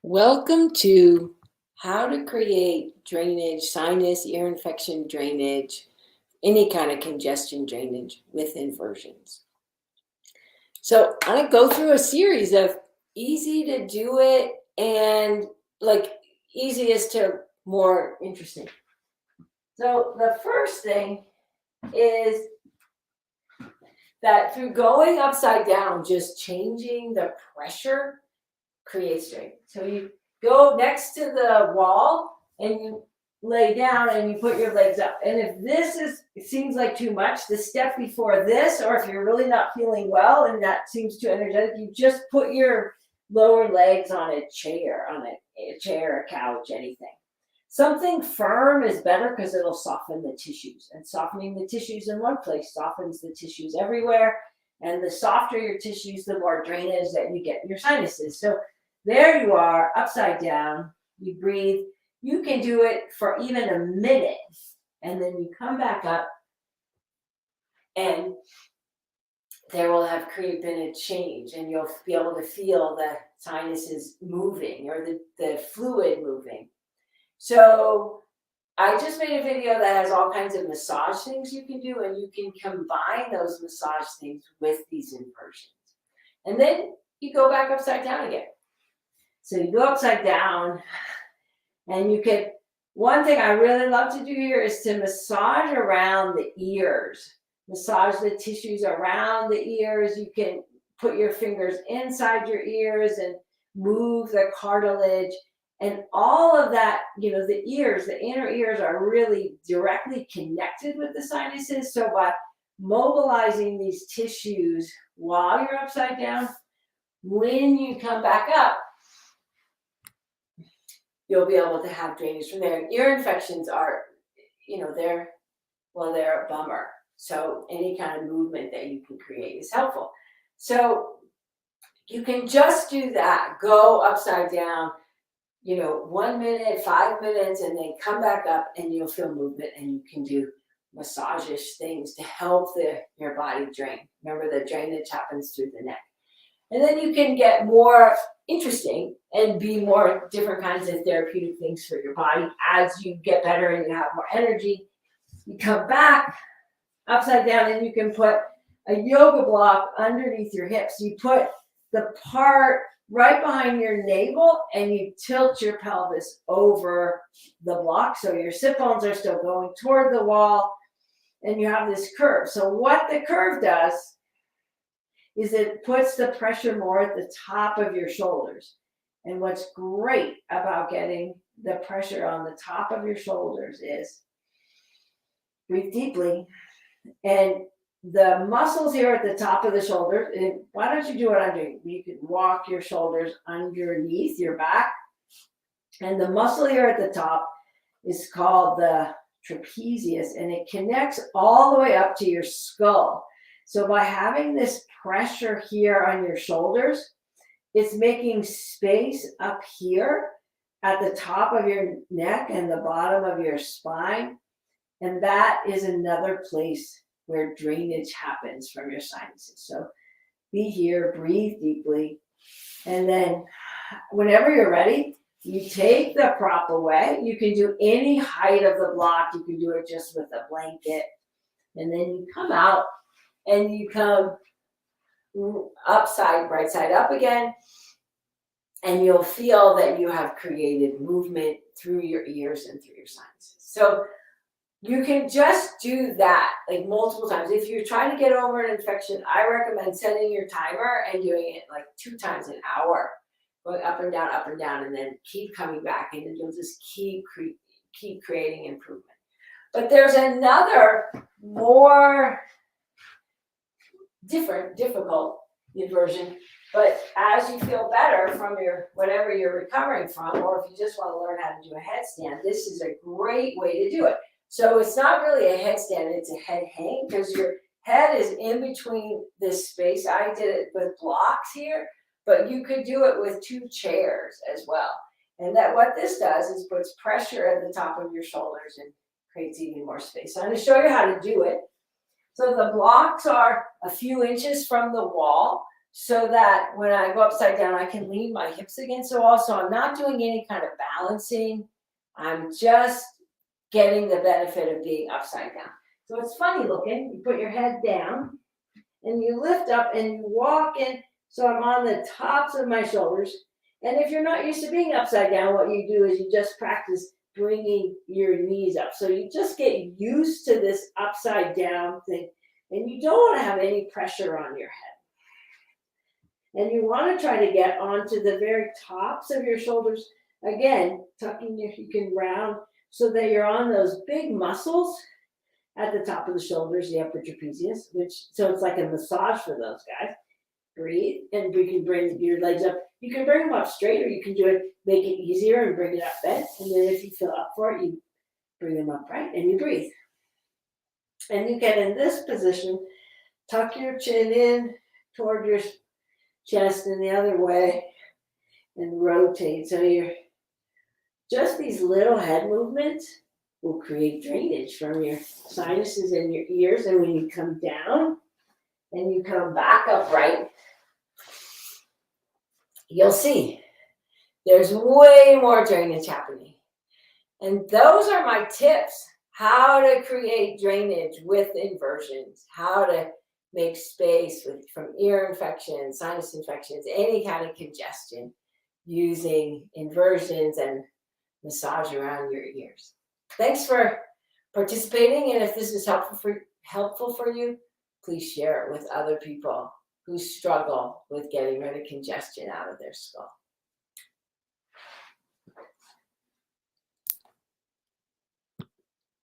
Welcome to how to create drainage, sinus, ear infection drainage, any kind of congestion drainage with inversions. So I'm going to go through a series of easy to do it and like easiest to more interesting. So the first thing is that through going upside down, just changing the pressure creates drain. So you go next to the wall and you lay down and you put your legs up. And if it seems like too much, the step before this, or if you're really not feeling well and that seems too energetic, you just put your lower legs on a chair, a couch, anything. Something firm is better because it'll soften the tissues. And softening the tissues in one place softens the tissues everywhere. And the softer your tissues, the more drainage that you get in your sinuses. So there you are, upside down. You breathe. You can do it for even a minute. And then you come back up. And there will have been a change. And you'll be able to feel the sinuses moving or the fluid moving. So I just made a video that has all kinds of massage things you can do, and you can combine those massage things with these inversions. And then you go back upside down again. So you go upside down, and one thing I really love to do here is to massage around the ears. Massage the tissues around the ears. You can put your fingers inside your ears and move the cartilage. And all of that, the inner ears are really directly connected with the sinuses. So by mobilizing these tissues while you're upside down, when you come back up, you'll be able to have drainage from there. Ear infections are, they're a bummer. So any kind of movement that you can create is helpful. So you can just do that, go upside down, 1 minute, 5 minutes, and then come back up and you'll feel movement, and you can do massage-ish things to help your body drain. Remember, the drainage happens through the neck. And then you can get more interesting and be more different kinds of therapeutic things for your body as you get better and you have more energy. You come back upside down and you can put a yoga block underneath your hips. You put the part right behind your navel and you tilt your pelvis over the block. So your sit bones are still going toward the wall and you have this curve. So what the curve does is it puts the pressure more at the top of your shoulders. And what's great about getting the pressure on the top of your shoulders is breathe deeply, and the muscles here at the top of the shoulders, and why don't you do what I'm doing? You can walk your shoulders underneath your back, and the muscle here at the top is called the trapezius, and it connects all the way up to your skull. So by having this pressure here on your shoulders, it's making space up here at the top of your neck and the bottom of your spine. And that is another place where drainage happens from your sinuses. So be here, breathe deeply. And then whenever you're ready, you take the prop away. You can do any height of the block. You can do it just with a blanket. And then you come out and you come upside, right side up again. And you'll feel that you have created movement through your ears and through your sinuses. So you can just do that like multiple times. If you're trying to get over an infection, I recommend setting your timer and doing it like 2 times an hour, going up and down, and then keep coming back, and then you'll just keep creating improvement. But there's another more difficult inversion. But as you feel better from whatever you're recovering from, or if you just want to learn how to do a headstand, this is a great way to do it. So it's not really a headstand, it's a head hang, because your head is in between this space. I did it with blocks here, but you could do it with 2 chairs as well. And that what this does is puts pressure at the top of your shoulders and creates even more space. So I'm going to show you how to do it. So the blocks are a few inches from the wall. so that when I go upside down, I can lean my hips again. So also I'm not doing any kind of balancing. I'm just getting the benefit of being upside down. So it's funny looking. You put your head down and you lift up and you walk in. So I'm on the tops of my shoulders. And if you're not used to being upside down, what you do is you just practice bringing your knees up. So you just get used to this upside down thing. And you don't want to have any pressure on your head. And you want to try to get onto the very tops of your shoulders. Again, tucking you can round so that you're on those big muscles at the top of the shoulders, the upper trapezius, so it's like a massage for those guys. Breathe, and we can bring your legs up. You can bring them up straight, or you can do it, make it easier and bring it up bent. And then if you feel up for it, you bring them up right and you breathe. And you get in this position, tuck your chin in toward your chest and the other way, and rotate. So you're just these little head movements will create drainage from your sinuses and your ears. And when you come down and you come back upright, you'll see there's way more drainage happening. And those are my tips, how to create drainage with inversions, how to make space from ear infections, sinus infections, any kind of congestion using inversions and massage around your ears. Thanks for participating, and if this is helpful for you, please share it with other people who struggle with getting rid of congestion out of their skull.